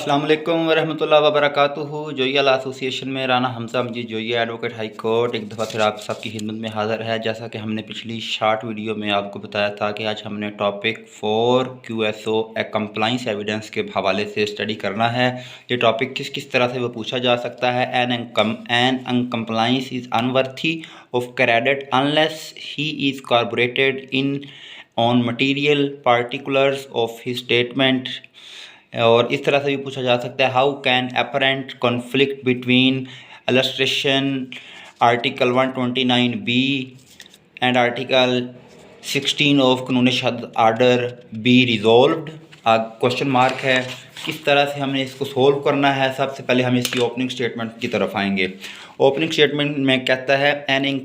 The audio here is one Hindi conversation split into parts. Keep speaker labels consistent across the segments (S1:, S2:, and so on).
S1: अस्सलाम वालेकुम वरहमतुल्लाहि वबरकातुहू। जोइया लॉ एसोसिएशन में राना हमजा मजीद जोइया एडवोकेट हाई कोर्ट एक दफ़ा फिर आप सबकी खिदमत में हाज़िर है। जैसा कि हमने पिछली शॉर्ट वीडियो में आपको बताया था कि आज हमने टॉपिक 4 QSO कंप्लाइंस एविडेंस के हवाले से स्टडी करना है। ये टॉपिक किस किस तरह से वो पूछा जा सकता है। An accomplice is unworthy of credit unless he is corroborated in on material particulars of his statement. और इस तरह से भी पूछा जा सकता है, how can apparent conflict between illustration article 129B and article 16 of Qanun Shahadat order be resolved. Question mark है, किस तरह से हमने इसको सोल्व करना है। सबसे पहले हम इसकी ओपनिंग स्टेटमेंट की तरफ आएंगे। ओपनिंग स्टेटमेंट में कहता है an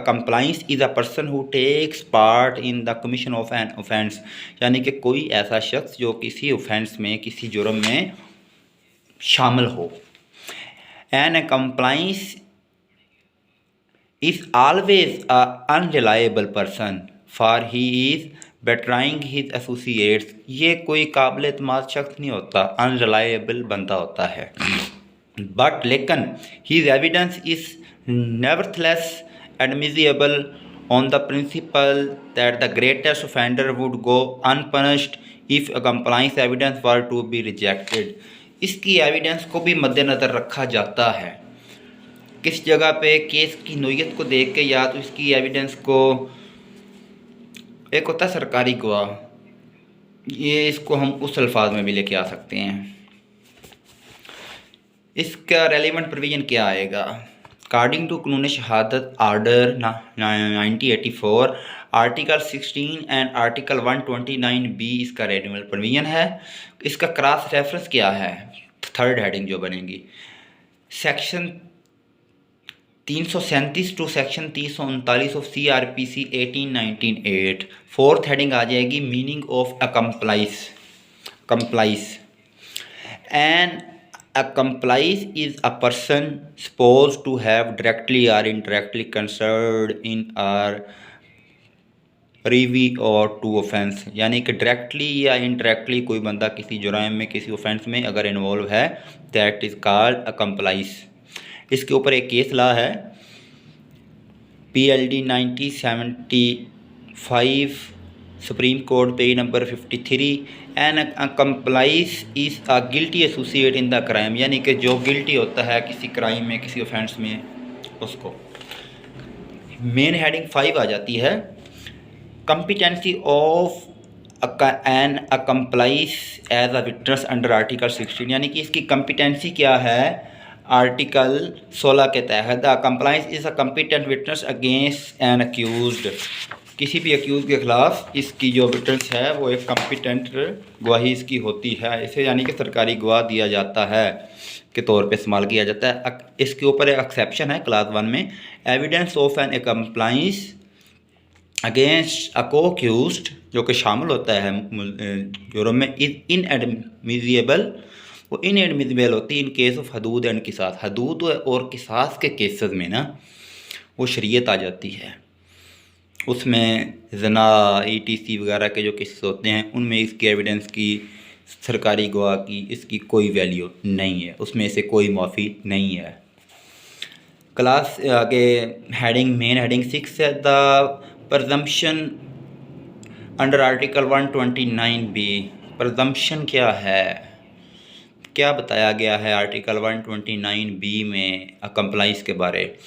S1: accomplice is a person who takes part in the commission of an offence, यानी कि कोई ऐसा शख्स जो किसी ऑफेंस में, किसी जुर्म में शामिल हो। An accomplice is always a unreliable person for he is betraying his associates। ये कोई काबिल एतमाद शख्स नहीं होता, अनरिलायबल बंदा होता है। बट लेकिन his evidence is nevertheless admissible on the principle that the greatest offender would go unpunished if a compliance evidence were to be rejected। इसकी एविडेंस को भी मद्देनज़र रखा जाता है। किस जगह पे केस की नोयत को देख के, या तो इसकी एविडेंस को, एक होता है सरकारी गवाह, ये इसको हम उस अल्फाज में भी लेके आ सकते हैं। इसका रेलिवेंट प्रोविजन क्या आएगा? अकॉर्डिंग टू कानून Shahadat order 1984 article 16 and article 129B इसका रेलिवेंट प्रोविजन है। इसका क्रॉस रेफरेंस क्या है? थर्ड हेडिंग जो बनेगी section 337 to section 339 of CRPC 1898। Fourth heading आ जाएगी meaning of accomplice. An accomplice is a person supposed to have directly or indirectly concerned in or रिवी और टू ऑफेंस, यानी कि डायरेक्टली या इनडायरेक्टली कोई बंदा किसी जुर्म में, किसी ऑफेंस में अगर इन्वॉल्व है, दैट इज़ कॉल्ड अकम्प्लाइस। इसके ऊपर एक केस ला है PLD 1975 supreme court page number 53। An accomplice is a guilty associate in the crime, यानी कि जो गिल्टी होता है किसी क्राइम में, किसी ऑफेंस में, उसको। मेन हेडिंग 5 आ जाती है competency of an accomplice as a witness under article 16, यानी कि इसकी कॉम्पिटेंसी क्या है आर्टिकल 16 के तहत। The compliance is a competent witness against an accused, किसी भी अक्यूज के ख़िलाफ़ इसकी जो विटनेस है वो एक कॉम्पिटेंट गवाही इसकी होती है। इसे यानी कि सरकारी गवाह दिया जाता है के तौर पे इस्तेमाल किया जाता है। इसके ऊपर एक एक्सेप्शन है क्लास 1 में, evidence of an accomplice against a co-accused, जो कि शामिल होता है जुर्म में, इज़ इनएडमिसिबल। वो इनएडमिसिबल होती है इन केस ऑफ हदूद एंड किसास। हदूद और किसास के केसेस में ना वो शरीयत आ जाती है, उसमें ज़ना ETC वगैरह के जो केसेस होते हैं उनमें इसकी एविडेंस की, सरकारी गवाह की, इसकी कोई वैल्यू नहीं है, उसमें से कोई माफ़ी नहीं है। क्लास आगे हेडिंग मेन हेडिंग 6 है the presumption under article 129B। Presumption क्या है, क्या बताया गया है आर्टिकल 129B में कंप्लाइंस के बारे।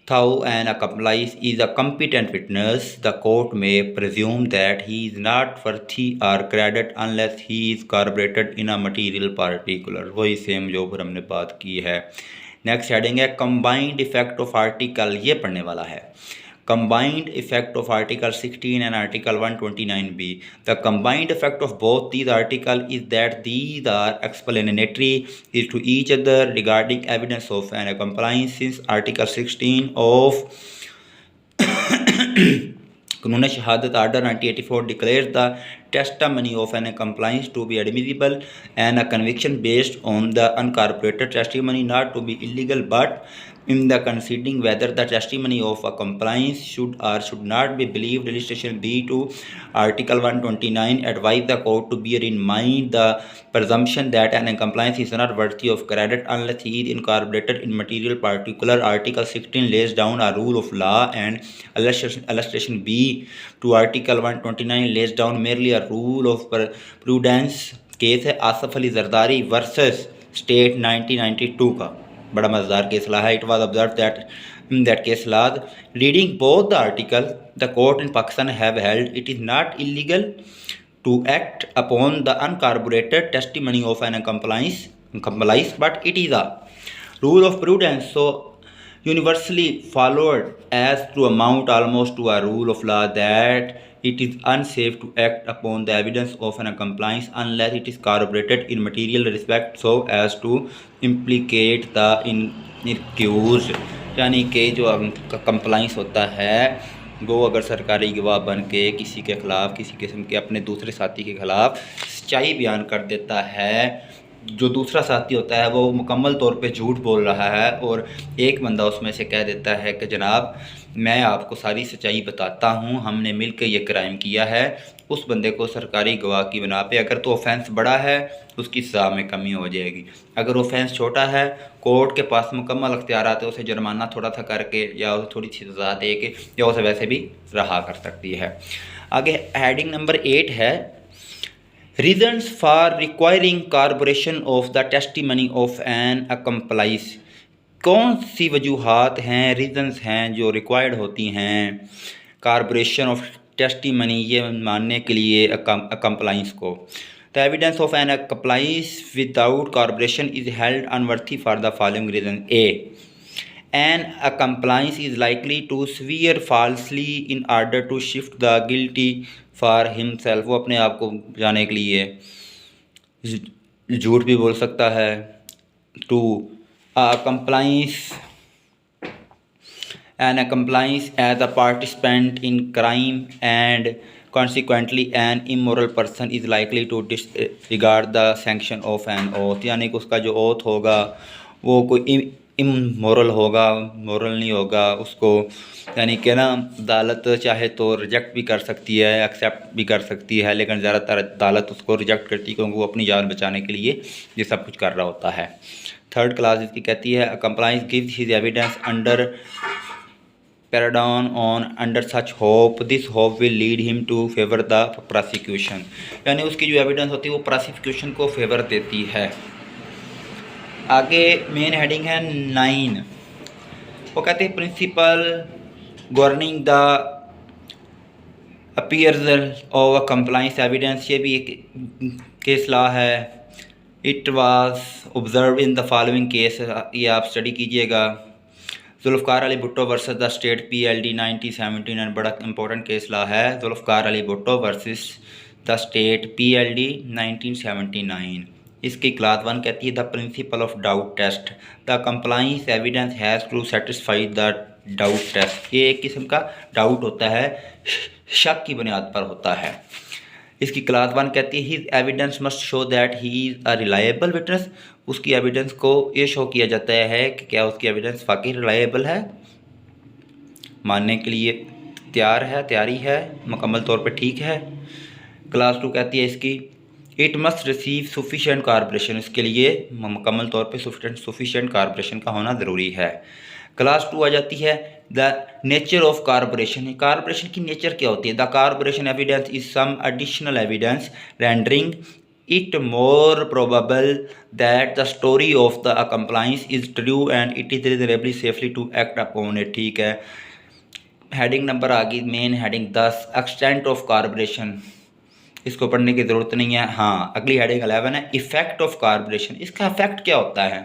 S1: Though an accomplice is a competent witness, the court may presume that he is not worthy or credit unless he is corroborated in a material particular। वही सेम जो ऊपर हमने बात की है। नेक्स्ट हेडिंग है कंबाइंड इफेक्ट ऑफ आर्टिकल, ये पढ़ने वाला है। Combined effect of Article 16 and Article 129B। The combined effect of both these articles is that these are explanatory to each other regarding evidence of an compliance, since Article 16 of कानून Shahadat order 1984 declares the testimony of an compliance to be admissible and a conviction based on the uncorroborated testimony not to be illegal, but in the considering whether the testimony of a compliance should or should not be believed, illustration B to Article 129 advise the court to bear in mind the presumption that an compliance is not worthy of credit unless he is incorporated in material particular. Article 16 lays down a rule of law, and illustration B to Article 129 lays down merely a rule of prudence. Case है आसफ अली जरदारी वर्सेस स्टेट 1992 का, बड़ा मज़ेदार केस ला है. It was observe that case law, reading both the article, the court in Pakistan have held it is not illegal to act upon the uncorroborated testimony of an accomplice, but it is a rule of prudence, so universally followed as to amount almost to a rule of law, that it is unsafe to act upon the evidence of an accomplice unless it is corroborated in material respect so as to implicate the accused. यानी कि जो कंप्लाइंस होता है वो अगर सरकारी गवाह बन के किसी के ख़िलाफ़, किसी किस्म के अपने दूसरे साथी के ख़िलाफ़ सच्चाई बयान कर देता है, जो दूसरा साथी होता है वो मुकम्मल तौर पे झूठ बोल रहा है और एक बंदा उसमें से कह देता है कि जनाब मैं आपको सारी सच्चाई बताता हूँ, हमने मिल के ये क्राइम किया है, उस बंदे को सरकारी गवाह की बिना पे अगर तो ऑफेंस बड़ा है उसकी सज़ा में कमी हो जाएगी, अगर ऑफेंस छोटा है कोर्ट के पास मुकम्मल अख्तियारात है उसे जुर्माना थोड़ा सा करके या उसे थोड़ी सी सज़ा दे के या उसे वैसे भी रहा कर सकती है. आगे हेडिंग नंबर 8 है reasons for requiring corroboration of the testimony of an accomplice. कौन सी वजूहात हैं, रीजन्स हैं जो रिक्वायर्ड होती हैं कॉर्पोरेशन ऑफ टेस्टिमनी ये मानने के लिए अकम्प्लाइंस को. The evidence of an accomplice without corporation is held unworthy for the following reason. A an accomplice is likely to swear falsely in order to shift the guilty for himself. वो अपने आप को बचाने के लिए झूठ भी बोल सकता है. To compliance an accomplice as a participant in crime and consequently an immoral person is likely to disregard the sanction of an oath. यानी कि उसका जो oath होगा वो कोई इमोरल होगा, मोरल नहीं होगा उसको, यानी कि ना अदालत चाहे तो रिजेक्ट भी कर सकती है, एक्सेप्ट भी कर सकती है, लेकिन ज़्यादातर अदालत उसको रिजेक्ट करती है क्योंकि वो अपनी जान बचाने के लिए ये सब कुछ कर रहा होता है. थर्ड क्लास इसकी कहती है accomplice gives his evidence under pardon on under such hope this hope will lead him to favour the prosecution. यानी उसकी जो एविडेंस होती है वो प्रोसिक्यूशन को फेवर देती है. आगे मेन हेडिंग है 9. वो कहते हैं principle governing the appraisal of a accomplice evidence. ये भी एक केस लॉ है. It was observe in the following case. ये आप स्टडी कीजिएगा. Zulfikar Ali Bhutto versus the state PLD 1979 बड़ा इंपॉर्टेंट केस लॉ है. Zulfikar Ali Bhutto versus the state PLD 1979. इसकी क्लास 1 कहती है the principle of doubt test. The accomplice evidence has to satisfy the doubt test. ये एक किस्म का डाउट होता है, शक की बुनियाद पर होता है. इसकी क्लास 1 कहती है his evidence must show that he is a reliable witness. उसकी एविडेंस को ये शो किया जाता है कि क्या उसकी एविडेंस वाकई रिलायबल है, मानने के लिए तैयारी है, मुकम्मल तौर पे ठीक है. क्लास 2 कहती है इसकी it must receive sufficient corporation. इसके लिए मुकम्मल तौर पे सफिशिएंट कॉर्पोरेशन का होना ज़रूरी है. क्लास 2 आ जाती है the nature of corroboration. Corroboration की नेचर क्या होती है. The corroboration evidence is some additional evidence rendering it more probable that the story of the accomplice is true and it is reasonably safely to act upon it. ठीक है. हेडिंग नंबर आ गई main heading 10 extent of corroboration. इसको पढ़ने की ज़रूरत नहीं है. हाँ, अगली हेडिंग 11 है इफ़ेक्ट ऑफ कॉर्पोरेशन. इसका इफेक्ट क्या होता है.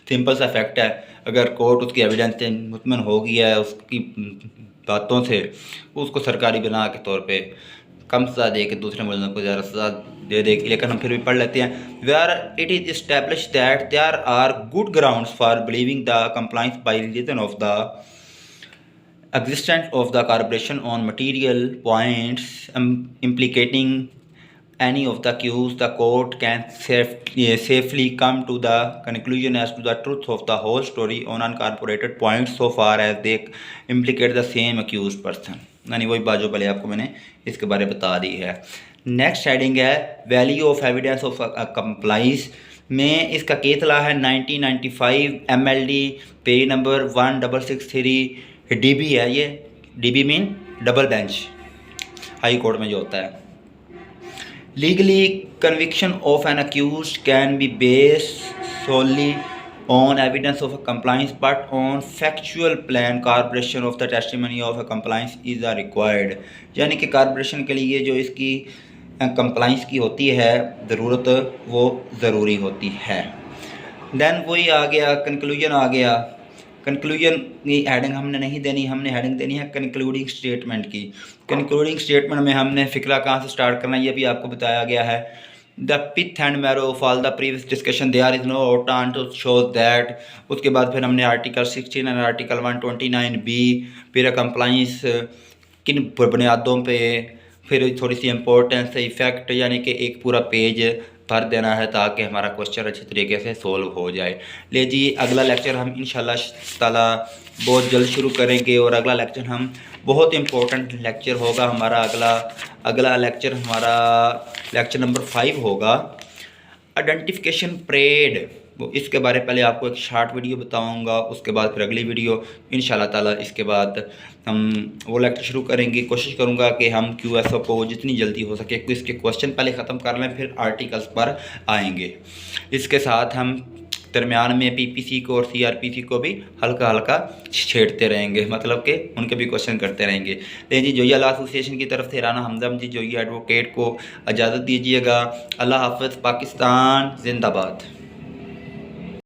S1: सिंपल सा इफेक्ट है, अगर कोर्ट उसकी एविडेंस से मुतमन हो गया है उसकी बातों से, उसको सरकारी बना के तौर पे कम सज़ा दे के दूसरे मुलज़िम को ज़्यादा सज़ा दे देगी. लेकिन हम फिर भी पढ़ लेते हैं. Where it is establish that there are good grounds for believing the accomplice by reason of the existence of the corporation on material points implicating any of the accused, the court can safely come to the conclusion as to the truth of the whole story on uncorroborated points so far as they implicate the same accused person। यानी वही बात जो पहले आपको मैंने इसके बारे में बता दी है। नेक्स्ट हेडिंग है value of evidence of compliance में इसका केतला है 1995 MLD पेज नंबर 1663 DB है। ये DB mean double bench high court में जो होता है। Legally, conviction of an accused can be based solely on evidence of a compliance, but on factual plan corroboration of the testimony of a compliance is required। यानी कि कॉर्पोरेशन के लिए जो इसकी कंप्लाइंस की होती है ज़रूरत वो ज़रूरी होती है। देन वही आ गया कंक्लूजन आ गया। कंक्लूजन की हेडिंग हमने नहीं देनी, हमने हेडिंग देनी है कंक्लूडिंग स्टेटमेंट की। कंक्लूडिंग स्टेटमेंट में हमने फ़िक्रा कहाँ से स्टार्ट करना है ये भी आपको बताया गया है। The pith and marrow of all the previous discussion there is no outline to show that. उसके बाद फिर हमने आर्टिकल 16 और आर्टिकल 129B फिर कंप्लाइंस किन बुनियादों पे, फिर थोड़ी सी इम्पोर्टेंस इफ़ेक्ट, यानी कि एक पूरा पेज भर देना है ताकि हमारा क्वेश्चन अच्छे तरीके से सोल्व हो जाए। ले जी अगला लेक्चर हम इंशाल्लाह ताला बहुत जल्द शुरू करेंगे और अगला लेक्चर हम बहुत इम्पोर्टेंट लेक्चर होगा हमारा। अगला लेक्चर हमारा लेक्चर नंबर 5 होगा आइडेंटिफिकेशन परेड। वो इसके बारे पहले आपको एक शॉर्ट वीडियो बताऊंगा, उसके बाद फिर अगली वीडियो इंशाल्लाह ताला इसके बाद हम वो लेक्चर शुरू करेंगे। कोशिश करूंगा कि हम QSO को जितनी जल्दी हो सके इसके क्वेश्चन पहले ख़त्म कर लें, फिर आर्टिकल्स पर आएंगे। इसके साथ हम दरमियान में PPC को और CRPC को भी हल्का हल्का छेड़ते रहेंगे, मतलब कि उनके भी क्वेश्चन करते रहेंगे। लेकिन जी जोइया लॉ एसोसिएशन की तरफ से राना हमदम जी जोइया एडवोकेट को इजाज़त दीजिएगा। अल्लाह हाफ़िज़। पाकिस्तान जिंदाबाद।